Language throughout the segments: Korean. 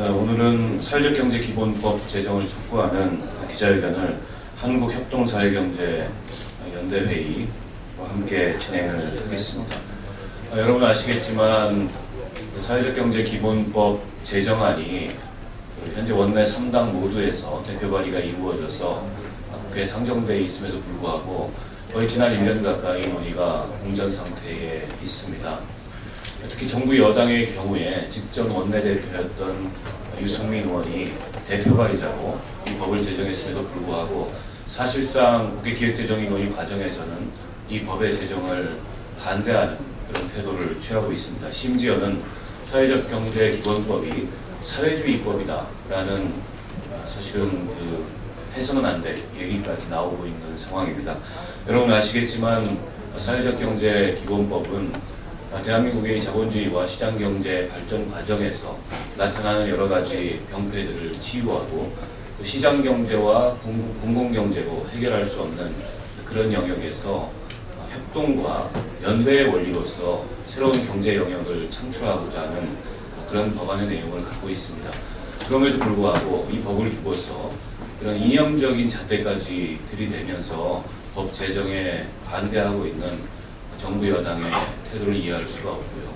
오늘은 사회적 경제 기본법 제정을 촉구하는 기자회견을 한국협동사회경제연대회의와 함께 진행을 하겠습니다. 여러분 아시겠지만 사회적 경제 기본법 제정안이 현재 원내 3당 모두에서 대표 발의가 이루어져서 국회에 상정돼 있음에도 불구하고 거의 지난 1년 가까이 논의가 공전 상태에 있습니다. 특히 정부 여당의 경우에 직전 원내대표였던 유승민 의원이 대표 발의자로 이 법을 제정했음에도 불구하고 사실상 국회 기획재정위 논의 과정에서는 이 법의 제정을 반대하는 그런 태도를 취하고 있습니다. 심지어는 사회적 경제 기본법이 사회주의법이다라는 사실은 해서는 안 될 얘기까지 나오고 있는 상황입니다. 여러분 아시겠지만 사회적 경제 기본법은 대한민국의 자본주의와 시장경제 발전 과정에서 나타나는 여러 가지 병폐들을 치유하고 또 시장경제와 공공경제로 해결할 수 없는 그런 영역에서 협동과 연대의 원리로서 새로운 경제 영역을 창출하고자 하는 그런 법안의 내용을 갖고 있습니다. 그럼에도 불구하고 이 법을 두고서 이런 이념적인 잣대까지 들이대면서 법 제정에 반대하고 있는 정부 여당의 태도를 이해할 수가 없고요.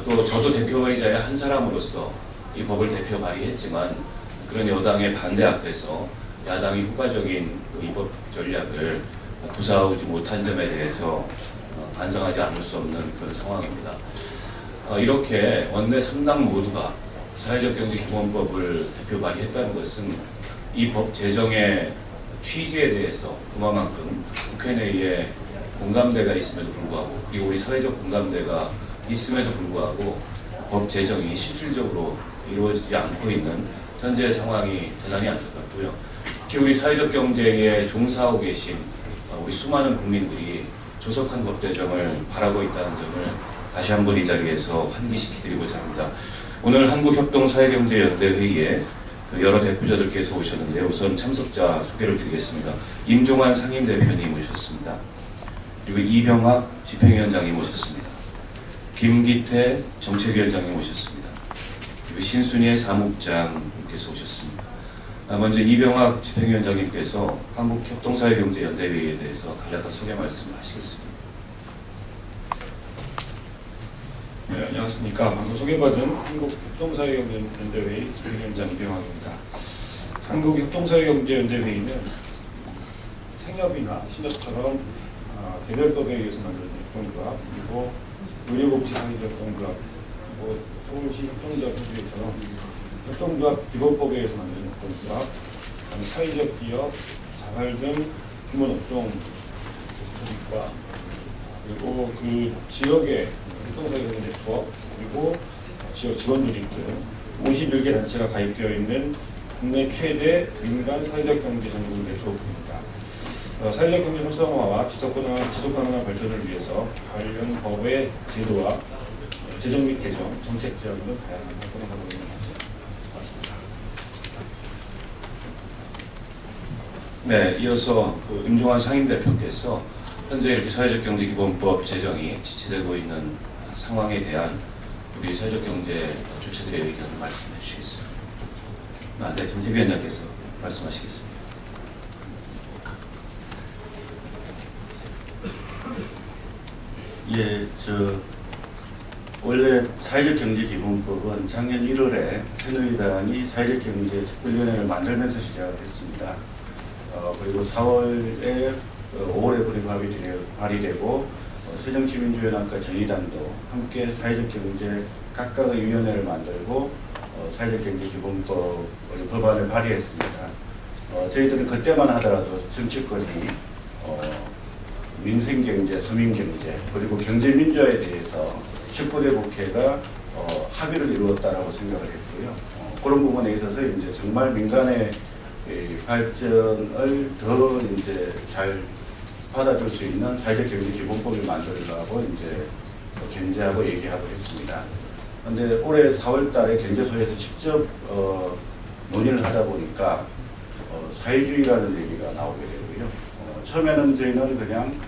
또 저도 대표 발의자의 한 사람으로서 이 법을 대표 발의했지만 그런 여당의 반대 앞에서 야당이 효과적인 이 법 전략을 구사하지 못한 점에 대해서 반성하지 않을 수 없는 그런 상황입니다. 이렇게 원내 3당 모두가 사회적 경제 기본법을 대표 발의했다는 것은 이 법 제정의 취지에 대해서 그만큼 국회 내에 공감대가 있음에도 불구하고 그리고 우리 사회적 공감대가 있음에도 불구하고 법 제정이 실질적으로 이루어지지 않고 있는 현재 상황이 대단히 안타깝고요. 특히 우리 사회적 경제에 종사하고 계신 우리 수많은 국민들이 조속한 법 제정을 바라고 있다는 점을 다시 한번 이 자리에서 환기시켜드리고자 합니다. 오늘 한국협동사회경제연대회의에 여러 대표자들께서 오셨는데 우선 참석자 소개를 드리겠습니다. 임종환 상임대표님 오셨습니다. 그리고 이병학 집행위원장님 오셨습니다. 김기태 정책위원장님 오셨습니다. 그리고 신순희 사무국장님께서 오셨습니다. 먼저 이병학 집행위원장님께서 한국협동사회경제연대회의에 대해서 간략한 소개 말씀을 하시겠습니다. 네, 안녕하십니까. 방금 소개받은 한국협동사회경제연대회의 집행위원장 이병학입니다. 한국협동사회경제연대회의는 생협이나 신협처럼 개별법에 의해서 만든 협동조합, 그리고 의료복지사회협동조합, 서울시 협동조합 협의회처럼 협동조합 기본법에 의해서 만든 협동조합, 사회적 기업, 자발 등 규모 업종 조직과 그리고 그 지역의 협동사회경제 네트워크 그리고 지역 지원조직 등 51개 단체가 가입되어 있는 국내 최대 민간 사회적 경제 전국 네트워크입니다. 사회적 경제 활성화와 지속가능한 발전을 위해서 관련 법의 제도와 제정 및 개정, 정책 제안 등 다양한 활동을 하고 있는 것 같습니다. 네, 이어서 임종환 상임대표께서 현재 이렇게 사회적 경제 기본법 제정이 지체되고 있는 상황에 대한 우리 사회적 경제 주체들의 의견을 말씀해 주시겠습니다. 네, 정책위원장께서 말씀하시겠습니다. 예, 원래 사회적 경제 기본법은 작년 1월에 새누리당이 사회적 경제 특별위원회를 만들면서 시작했습니다. 그리고 4월에 5월에 발의되고 새정치민주연합과 정의당도 함께 사회적 경제 각각의 위원회를 만들고 사회적 경제 기본법 법안을 발의했습니다. 저희들은 그때만 하더라도 정치권이 민생경제, 서민경제, 그리고 경제민주화에 대해서 19대 국회가 합의를 이루었다라고 생각을 했고요. 그런 부분에 있어서 이제 정말 민간의 발전을 더 이제 잘 받아줄 수 있는 사회적 경제 기본법을 만들려고 이제 견제하고 얘기하고 했습니다. 그런데 올해 4월 달에 경제소에서 직접 논의를 하다 보니까 사회주의라는 얘기가 나오게 되고요. 처음에는 저희는 그냥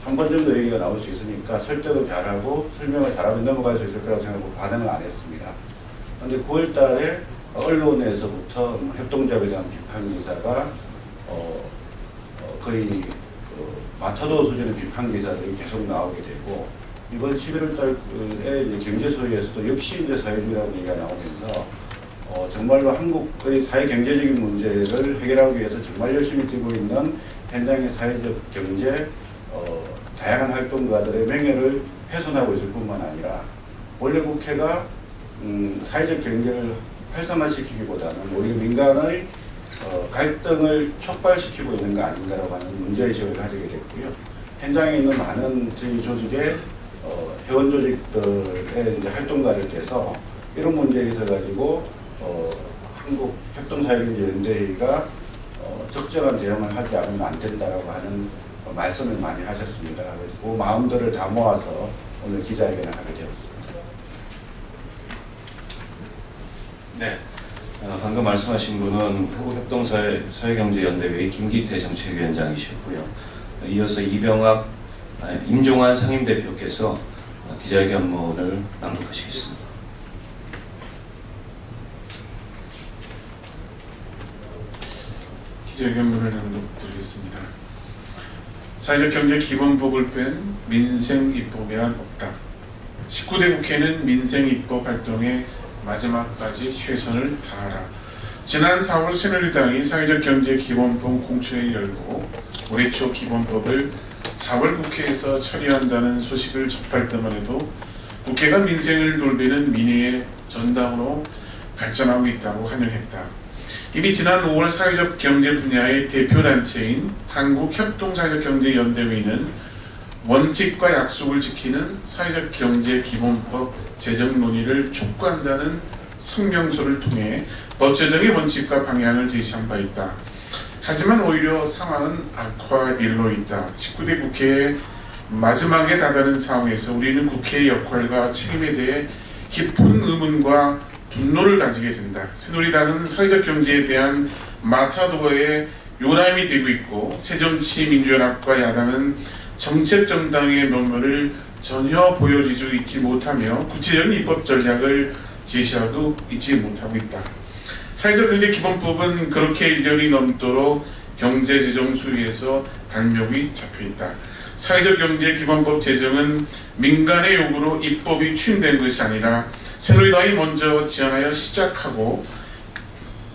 한 번 정도 얘기가 나올 수 있으니까 설득을 잘하고 설명을 잘하면 넘어갈 수 있을 거라고 생각하고 반응을 안 했습니다. 그런데 9월 달에 언론에서부터 협동조합에 대한 비판 기사가 거의 마타도 수준의 비판 기사들이 계속 나오게 되고, 이번 11월 달에 이제 경제소위에서도 역시 이제 사회주의라고 얘기가 나오면서 정말로 한국의 사회 경제적인 문제를 해결하기 위해서 정말 열심히 뛰고 있는 현장의 사회적 경제 다양한 활동가들의 명예를 훼손하고 있을 뿐만 아니라, 원래 국회가 사회적 경제를 활성화시키기보다는 오히려 민간의 갈등을 촉발시키고 있는 거 아닌가라고 하는 문제의식을 가지게 됐고요. 현장에 있는 많은 저희 조직의 회원 조직들의 이제 활동가들께서 이런 문제에 있어 가지고 한국 협동사회경제연대회가 적절한 대응을 하지 않으면 안 된다라고 하는 말씀을 많이 하셨습니다. 그래서 그 마음들을 다 모아서 오늘 기자회견을 하게 되었습니다. 네. 방금 말씀하신 분은 한국협동사회경제연대회 김기태 정책위원장이셨고요. 이어서 임종환 상임대표께서 기자회견문을 낭독하시겠습니다. 기자회견문을 낭독드리겠습니다. 사회적 경제 기본법을 뺀 민생 입법에는 없다. 19대 국회는 민생 입법 활동에 마지막까지 최선을 다하라. 지난 4월 새누리당이 사회적 경제 기본법 공청회를 열고 올해 초 기본법을 4월 국회에서 처리한다는 소식을 접할 때만 해도 국회가 민생을 돌보는 민의의 전당으로 발전하고 있다고 환영했다. 이미 지난 5월 사회적 경제 분야의 대표단체인 한국협동사회적경제연대회는 원칙과 약속을 지키는 사회적 경제 기본법 제정 논의를 촉구한다는 성명서를 통해 법 제정의 원칙과 방향을 제시한 바 있다. 하지만 오히려 상황은 악화의 일로 있다. 19대 국회의 마지막에 다다른 상황에서 우리는 국회의 역할과 책임에 대해 깊은 의문과 분노를 가지게 된다. 새누리당은 사회적 경제에 대한 마타도어의 요람이 되고 있고, 새정치민주연합과 야당은 정책 정당의 면모를 전혀 보여주지 있지 못하며 구체적인 입법 전략을 제시하도 있지 못하고 있다. 사회적 경제 기본법은 그렇게 1년이 넘도록 경제재정수위에서 단력이 잡혀 있다. 사회적 경제 기본법 제정은 민간의 요구로 입법이 추진된 것이 아니라 새누리당이 먼저 제안하여 시작하고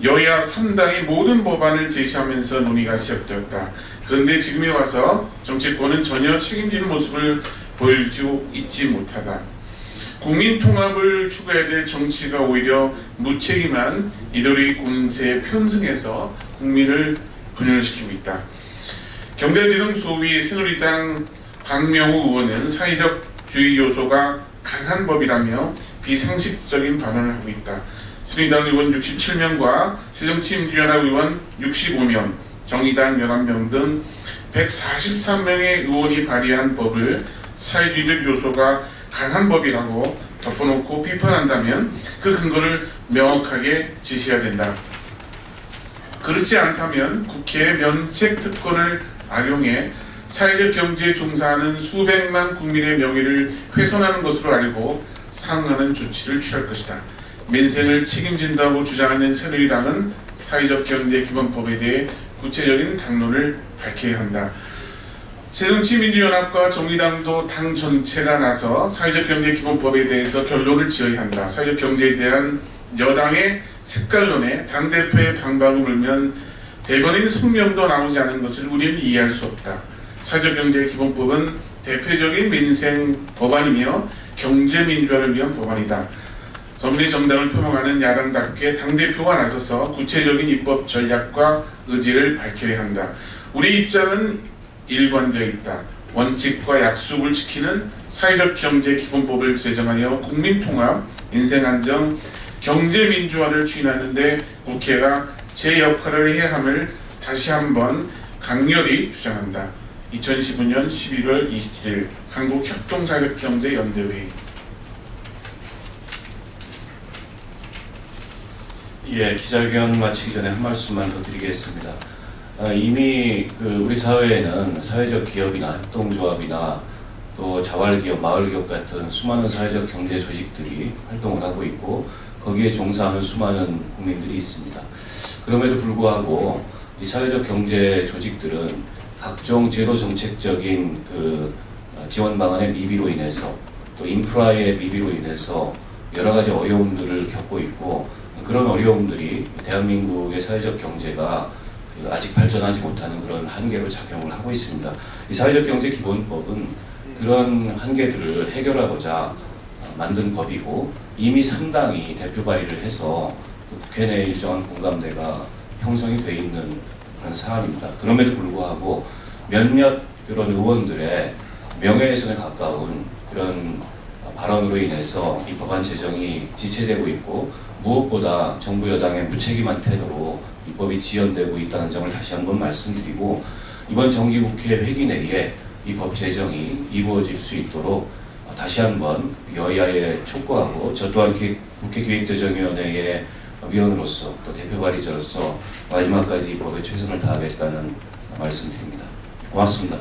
여야 3당이 모든 법안을 제시하면서 논의가 시작되었다. 그런데 지금에 와서 정치권은 전혀 책임지는 모습을 보여주지 있지 못하다. 국민 통합을 추구해야 될 정치가 오히려 무책임한 이더리 공세에 편승해서 국민을 분열시키고 있다. 경제재정소위 새누리당 박명우 의원은 사회적주의 요소가 강한 법이라며 비상식적인 발언을 하고 있다. 새누리당 의원 67명과 새정치민주연합 의원 65명, 정의당 11명 등 143명의 의원이 발의한 법을 사회주의적 요소가 강한 법이라고 덮어놓고 비판한다면 그 근거를 명확하게 제시해야 된다. 그렇지 않다면 국회의 면책 특권을 악용해 사회적 경제에 종사하는 수백만 국민의 명예를 훼손하는 것으로 알고 상응하는 조치를 취할 것이다. 민생을 책임진다고 주장하는 새누리당은 사회적 경제 기본법에 대해 구체적인 당론을 밝혀야 한다. 새정치민주연합과 정의당도 당 전체가 나서 사회적 경제 기본법에 대해서 결론을 지어야 한다. 사회적 경제에 대한 여당의 색깔론에 당대표의 방방을 물면 대변인 성명도 나오지 않은 것을 우리는 이해할 수 없다. 사회적 경제 기본법은 대표적인 민생 법안이며 경제민주화를 위한 법안이다. 선거의 정당을 표명하는 야당답게 당대표가 나서서 구체적인 입법 전략과 의지를 밝혀야 한다. 우리 입장은 일관되어 있다. 원칙과 약속을 지키는 사회적 경제 기본법을 제정하여 국민통합, 인생안정, 경제민주화를 추진하는데 국회가 제 역할을 해야 함을 다시 한번 강렬히 주장한다. 2015년 11월 27일 한국협동사회경제연대회. 예, 기자회견 마치기 전에 한 말씀만 더 드리겠습니다. 이미 우리 사회에는 사회적 기업이나 협동조합이나 또 자활기업, 마을기업 같은 수많은 사회적 경제 조직들이 활동을 하고 있고, 거기에 종사하는 수많은 국민들이 있습니다. 그럼에도 불구하고 이 사회적 경제 조직들은 각종 제도 정책적인 그 지원 방안의 미비로 인해서 또 인프라의 미비로 인해서 여러 가지 어려움들을 겪고 있고, 그런 어려움들이 대한민국의 사회적 경제가 아직 발전하지 못하는 그런 한계로 작용을 하고 있습니다. 이 사회적 경제 기본법은 그런 한계들을 해결하고자 만든 법이고, 이미 상당히 대표 발의를 해서 그 국회 내 일정한 공감대가 형성이 돼 있는 그런 사안입니다. 그럼에도 불구하고 몇몇 그런 의원들의 명예훼손에 가까운 그런 발언으로 인해서 이 법안 제정이 지체되고 있고, 무엇보다 정부 여당의 무책임한 태도로 이 법이 지연되고 있다는 점을 다시 한번 말씀드리고, 이번 정기국회 회기 내에 이 법 제정이 이루어질 수 있도록 다시 한번 여야에 촉구하고, 저 또한 국회 기획재정위원회의 위원으로서 또 대표 발의자로서 마지막까지 이 법에 최선을 다하겠다는 말씀드립니다. 고맙습니다.